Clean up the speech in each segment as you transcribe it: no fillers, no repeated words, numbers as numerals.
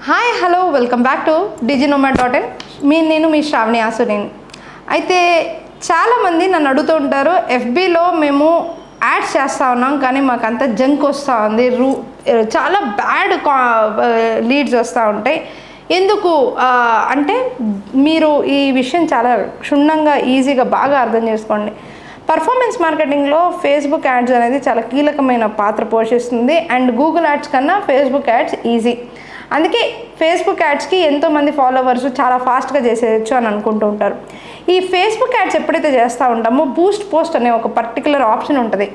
Hi hello welcome back to diginomad.in. నేను మీ శ్రావణి ఆసునేని. అయితే చాలామంది నన్ను అడుగుతూ ఉంటారు, ఎఫ్బీలో మేము యాడ్స్ చేస్తూ ఉన్నాం కానీ మాకు అంత జంక్ వస్తూ ఉంది, చాలా బ్యాడ్ లీడ్స్ వస్తూ ఉంటాయి. ఎందుకు అంటే మీరు ఈ విషయం చాలా క్షుణ్ణంగా ఈజీగా బాగా అర్థం చేసుకోండి. పర్ఫార్మెన్స్ మార్కెటింగ్లో ఫేస్బుక్ యాడ్స్ అనేది చాలా కీలకమైన పాత్ర పోషిస్తుంది. అండ్ గూగుల్ యాడ్స్ కన్నా ఫేస్బుక్ యాడ్స్ ఈజీ. అందుకే ఫేస్బుక్ యాడ్స్కి ఎంతోమంది ఫాలోవర్స్ చాలా ఫాస్ట్గా చేసేయచ్చు అని అనుకుంటూ ఉంటారు. ఈ ఫేస్బుక్ యాడ్స్ ఎప్పుడైతే చేస్తూ ఉంటామో బూస్ట్ పోస్ట్ అనే ఒక పర్టికులర్ ఆప్షన్ ఉంటుంది.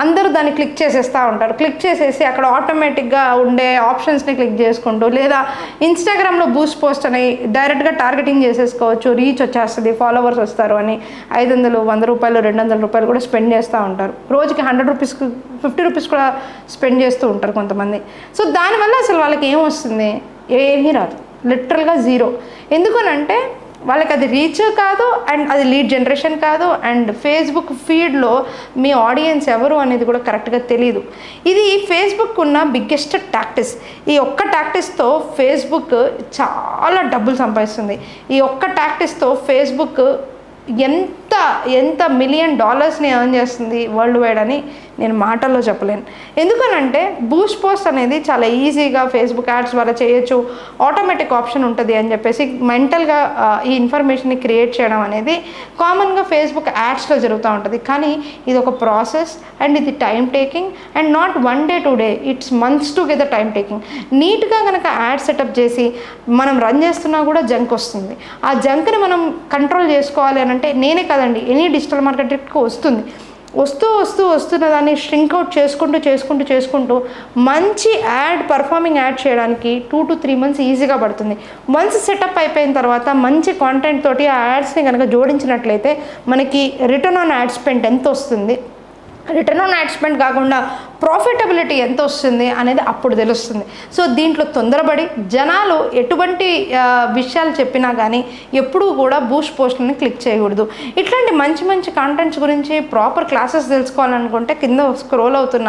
అందరూ దాన్ని క్లిక్ చేసేస్తూ ఉంటారు. క్లిక్ చేసేసి అక్కడ ఆటోమేటిక్గా ఉండే ఆప్షన్స్ని క్లిక్ చేసుకుంటూ, లేదా ఇన్స్టాగ్రామ్లో బూస్ట్ పోస్ట్ అని డైరెక్ట్గా టార్గెటింగ్ చేసేసుకోవచ్చు. రీచ్ వచ్చేస్తుంది, ఫాలోవర్స్ వస్తారు అని 500, 100 రూపాయలు, 200 రూపాయలు కూడా స్పెండ్ చేస్తూ ఉంటారు. రోజుకి 100 రూపీస్కి 50 రూపీస్ కూడా స్పెండ్ చేస్తూ ఉంటారు కొంతమంది. సో దానివల్ల అసలు వాళ్ళకి ఏమొస్తుంది? ఏమీ రాదు, లిటరల్గా జీరో. ఎందుకనంటే వాళ్ళకి అది రీచ్ కాదు, అండ్ అది లీడ్ జనరేషన్ కాదు, అండ్ ఫేస్బుక్ ఫీడ్లో మీ ఆడియన్స్ ఎవరు అనేది కూడా కరెక్ట్గా తెలియదు. ఇది ఫేస్బుక్ ఉన్న బిగ్గెస్ట్ టాక్టిస్. ఈ ఒక్క టాక్టిస్తో ఫేస్బుక్ చాలా డబ్బులు సంపాదిస్తుంది. ఈ ఒక్క టాక్టిస్తో ఫేస్బుక్ ఎంత $1,000,000,000 ఎర్న్ చేస్తుంది వరల్డ్ వైడ్ అని నేను మాటల్లో చెప్పలేను. ఎందుకనంటే బూస్ట్ పోస్ట్ అనేది చాలా ఈజీగా ఫేస్బుక్ యాడ్స్ వల్ల చేయొచ్చు, ఆటోమేటిక్ ఆప్షన్ ఉంటుంది అని చెప్పేసి మెంటల్గా ఈ ఇన్ఫర్మేషన్ని క్రియేట్ చేయడం అనేది కామన్గా ఫేస్బుక్ యాడ్స్లో జరుగుతూ ఉంటుంది. కానీ ఇది ఒక ప్రాసెస్, అండ్ ఇది time taking, and not 1 day 2 day, it's months together time taking. నీట్గా కనుక యాడ్ సెటప్ చేసి మనం రన్ చేస్తున్నా కూడా జంక్ వస్తుంది. ఆ జంక్ని మనం కంట్రోల్ చేసుకోవాలి అని అంటే నేనే కాదండి, ఎనీ డిజిటల్ మార్కెటింగ్కి వస్తున్న దాన్ని ష్రింక్ అవుట్ చేసుకుంటూ మంచి పర్ఫార్మింగ్ యాడ్ చేయడానికి 2 to 3 months ఈజీగా పడుతుంది. వన్స్ సెటప్ అయిపోయిన తర్వాత మంచి కాంటెంట్ తోటి ఆ యాడ్స్ని కనుక జోడించినట్లయితే మనకి రిటర్న్ ఆన్ యాడ్ స్పెండ్ ఎంత వస్తుంది, రిటర్న్ ఆన్ యాడ్ స్పెండ్ కాకుండా ప్రాఫిటబిలిటీ ఎంత వస్తుంది అనేది అప్పుడు తెలుస్తుంది. సో దీంట్లో తొందరపడి జనాలు ఎటువంటి విషయాలు చెప్పినా కానీ ఎప్పుడూ కూడా బూస్ట్ పోస్ట్ని క్లిక్ చేయకూడదు. ఇట్లాంటి మంచి కాంటెంట్స్ గురించి ప్రాపర్ క్లాసెస్ తెలుసుకోవాలనుకుంటే కింద స్క్రోల్ అవుతున్న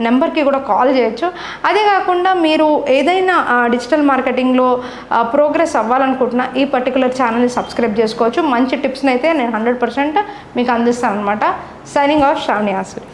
నెంబర్కి కూడా కాల్ చేయొచ్చు. అదే కాకుండా మీరు ఏదైనా డిజిటల్ మార్కెటింగ్లో ప్రోగ్రెస్ అవ్వాలనుకుంటున్నా ఈ పర్టికులర్ ఛానల్ని సబ్స్క్రైబ్ చేసుకోవచ్చు. మంచి టిప్స్ని అయితే నేను 100% మీకు అందిస్తాను అనమాట. Signing off Sravani Asuri.